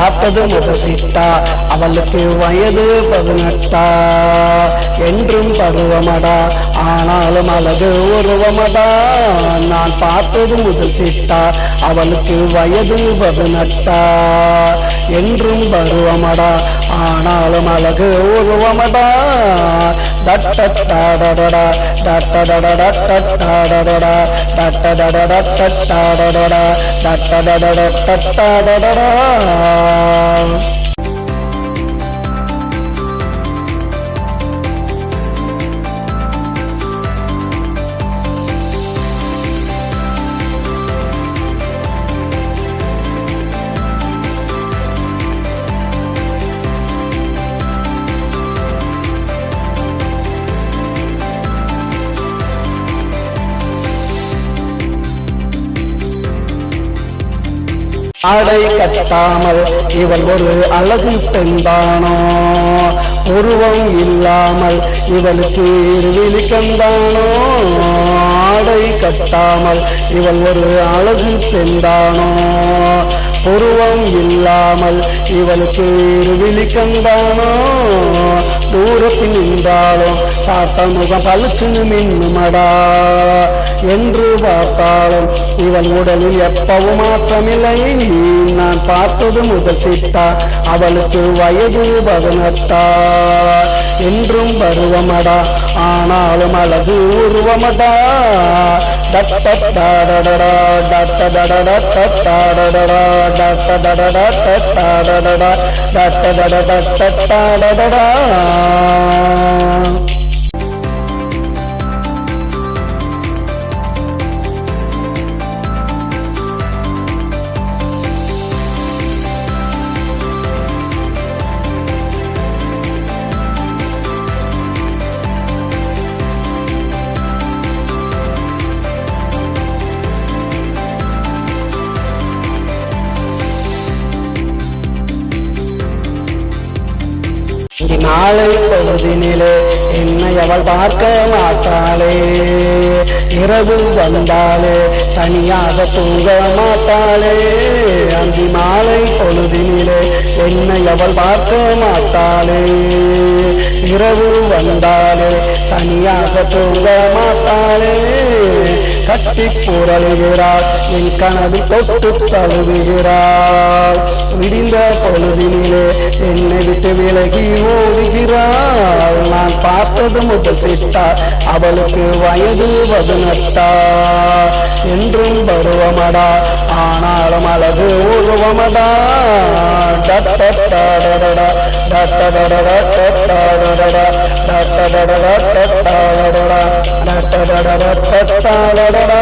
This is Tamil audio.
பார்த்தது முதல் சித்தா அவளுக்கு வயது 18 என்றும் பருவமடா ஆனாலும் அழகு உருவமடா நான் பார்த்தது முதல் சித்தா அவளுக்கு வயது 18 என்றும் பருவமடா ஆனாலும் அழகு உருவமடா டட்டடடடடா டட்டடடடா டட்டடடடா டட்டடடடா டட்டடடடா டட்டடடடா டட்டடடடா ஆடை கட்டாமல் இவள் ஒரு அழகு பெண்தானோ உருவம் இல்லாமல் இவளுக்கு இருவிழிக்கந்தானோ ஆடை கட்டாமல் இவள் ஒரு அழகு பெண்தானோ உருவம் இல்லாமல் இவளுக்கு இருவிழிக்கந்தானோ தூரத்தில் நின்றாலும் பார்த்த முகம் பளிச்சுன்னு மின்னுமடா என்று பார்த்தாலும் இவள் உடலில் எப்பவும் மாற்றமில்லை நான் பார்த்தது முதல் சித்தா அவளுக்கு வயது 18 என்றும் பருவமடா ஆனாலும் அழகு உருவமடா டட்டடடடடா டட்டடடடா டட்டடடடா டட்டடடடா டட்டடடடா டட்டடடடா டட்டடடடா நாளை பொழுதினிலே என்னை அவள் பார்க்க மாட்டாளே இரவு வந்தாலே தனியாக தூங்க மாட்டாளே அந்தி மாலை பொழுதினிலே என்னை அவள் பார்க்க மாட்டாளே இரவு வந்தாலே தனியாக தூங்க மாட்டாளே கட்டி புரளுகிறாள் என் கனவில் தொட்டு தழுவுகிறாள் விடிந்த பொழுதினிலே என்னை விட்டு விலகி ஓடுகிறாள் நான் பார்த்தது முதல் சித்தா அவளுக்கு வயது 18 என்றும் பருவமடா ஆனாலும் அழகு உருவமடா டட்டடடடடா டட்டடடடா டட்டடடடா டட்டடடடா டட்டடடடா டட்டடடடா டட்டடடடா